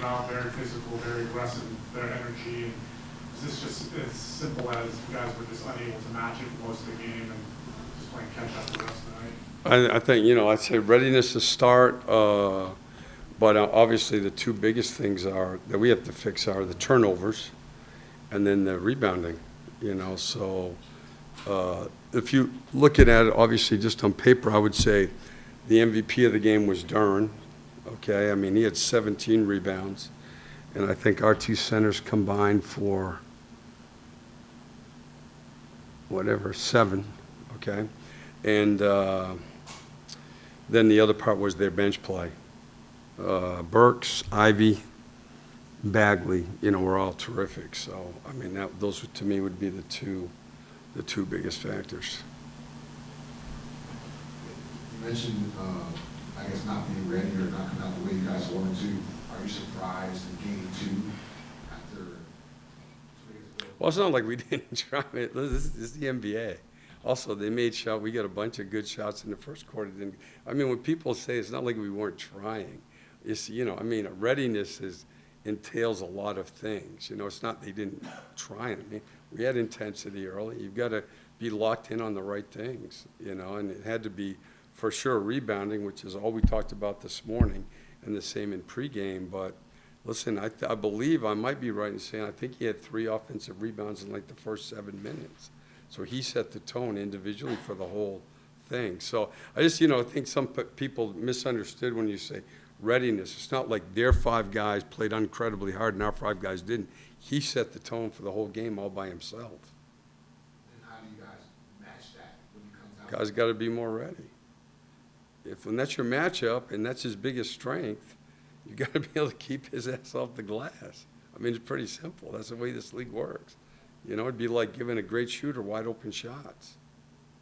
about, very physical, very aggressive, their energy. And is this just as simple as you guys were just unable to match it for most of the game and just playing catch up the rest of the night? I think, I'd say readiness to start, but obviously the two biggest things that we have to fix are the turnovers and then the rebounding, So if you look at it, obviously just on paper, I would say the MVP of the game was Duran, okay? I mean, he had 17 rebounds, and I think our two centers combined for, 7, okay? And then the other part was their bench play. Burks, Ivy, Bagley, were all terrific. So, I mean, those to me would be the two biggest factors. You mentioned, I guess, not being ready or not coming out the way you guys wanted to. Are you surprised in game 2 after? Well, it's not like we didn't try it. This is the NBA. Also, they made shots. We got a bunch of good shots in the first quarter. I mean, when people say it's not like we weren't trying, it's, readiness entails a lot of things. It's not they didn't try. I mean, we had intensity early. You've got to be locked in on the right things, and it had to be for sure rebounding, which is all we talked about this morning, and the same in pregame. But listen, I believe I might be right in saying I think he had 3 offensive rebounds in like the first 7 minutes. So he set the tone individually for the whole thing. So I just, think some people misunderstood when you say readiness. It's not like their 5 guys played incredibly hard and our 5 guys didn't. He set the tone for the whole game all by himself. And how do you guys match that when he comes out? Guys got to be more ready. When that's your matchup and that's his biggest strength, you got to be able to keep his ass off the glass. I mean, it's pretty simple. That's the way this league works. It'd be like giving a great shooter wide open shots.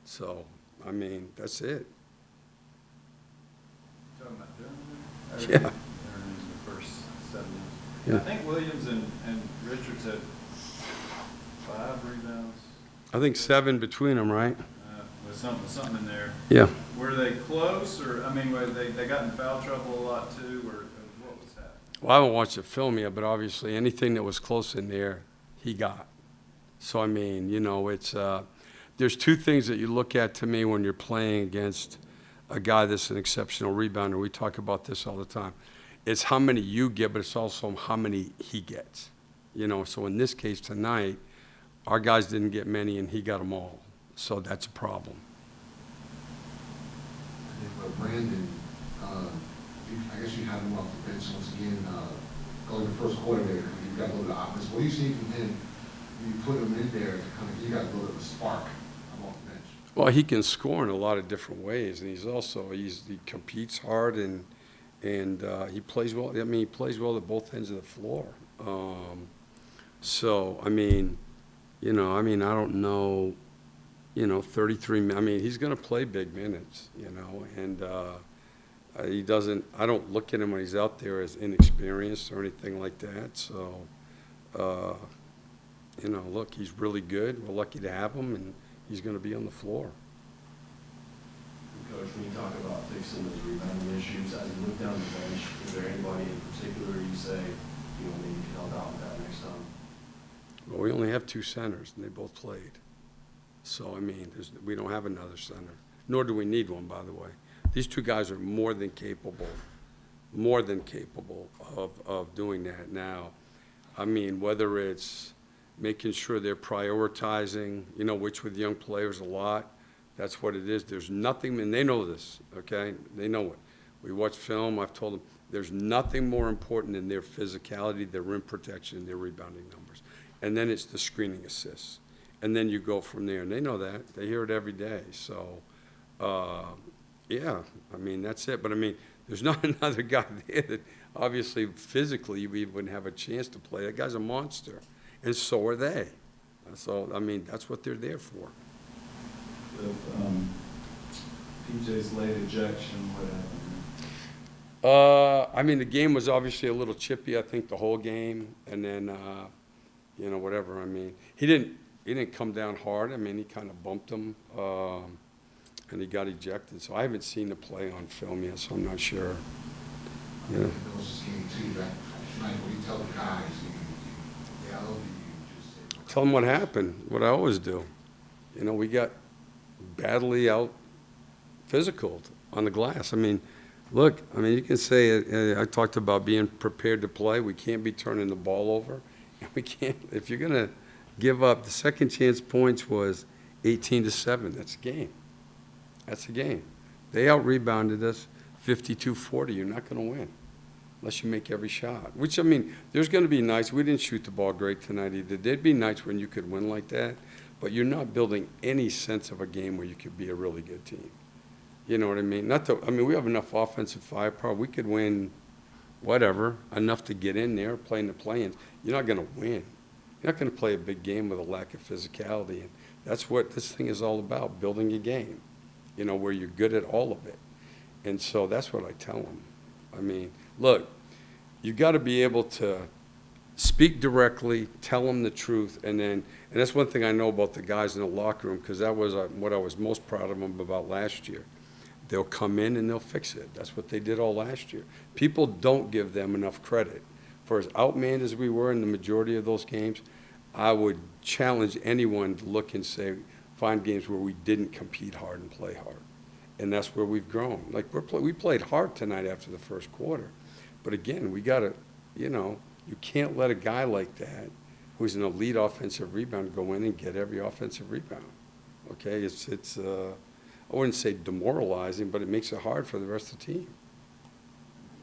So, I mean, that's it. Talking about Durham? Yeah. Durham is the first 7 minutes. Yeah. I think Williams and Richards had 5 rebounds. I think 7 between them, right? With something in there. Yeah. Were they close, or were they got in foul trouble a lot too, or what was that? Well, I haven't watched the film yet, but obviously anything that was close in there, he got. So, I mean, it's there's 2 things that you look at to me when you're playing against a guy that's an exceptional rebounder. We talk about this all the time. It's how many you get, but it's also how many he gets. So in this case tonight, our guys didn't get many and he got them all. So that's a problem. I think for Brandon, I guess you have him off the bench once again. Going the first quarter there, you've got a little bit of offense. What do you see from him? You put him in there to kind of, you got a little bit of a spark off the bench. Well, he can score in a lot of different ways, and he competes hard and he plays well. I mean, he plays well at both ends of the floor. So I mean, I don't know. 33. I mean, he's going to play big minutes. And he doesn't. I don't look at him when he's out there as inexperienced or anything like that. So. Look, he's really good. We're lucky to have him, and he's going to be on the floor. Coach, when you talk about fixing those rebounding issues, as you look down the bench, is there anybody in particular you say, maybe you can help out with that next time? Well, we only have 2 centers, and they both played. So, I mean, we don't have another center, nor do we need one, by the way. These 2 guys are more than capable of doing that now. I mean, whether it's making sure they're prioritizing, which with young players a lot, that's what it is. There's nothing, and they know this, okay? They know it. We watch film. I've told them there's nothing more important than their physicality, their rim protection, their rebounding numbers. And then it's the screening assists. And then you go from there. And they know that. They hear it every day. So, yeah, I mean, that's it. But, I mean, there's not another guy there that obviously physically we wouldn't have a chance to play. That guy's a monster. And so are they. So, I mean, that's what they're there for. With PJ's late ejection, what happened? I mean, the game was obviously a little chippy, I think, the whole game. And then, whatever. I mean, he didn't come down hard. I mean, he kind of bumped him, and he got ejected. So I haven't seen the play on film yet, so I'm not sure. Yeah. It was just game 2 that night tell them what happened, what I always do. You know, we got badly out physical on the glass. I mean, look, I mean, you can say, I talked about being prepared to play. We can't be turning the ball over. We can't, if you're going to give up, the second chance points was 18-7. That's a game. That's a game. They out-rebounded us 52-40. You're not going to win unless you make every shot. Which, I mean, there's going to be nights. We didn't shoot the ball great tonight either. There'd be nights when you could win like that, but you're not building any sense of a game where you could be a really good team. You know what I mean? I mean, we have enough offensive firepower. We could win whatever, enough to get in there, play in the play-ins. You're not going to win. You're not going to play a big game with a lack of physicality. And that's what this thing is all about, building a game, you know, where you're good at all of it. And so that's what I tell them. I mean, look, you got to be able to speak directly, tell them the truth, and that's one thing I know about the guys in the locker room, because that was what I was most proud of them about last year. They'll come in and they'll fix it. That's what they did all last year. People don't give them enough credit. For as outmanned as we were in the majority of those games, I would challenge anyone to look and say, find games where we didn't compete hard and play hard. And that's where we've grown. Like, we played hard tonight after the first quarter. But again, we got to, you know, you can't let a guy like that, who's an elite offensive rebounder, go in and get every offensive rebound. Okay, it's I wouldn't say demoralizing, but it makes it hard for the rest of the team.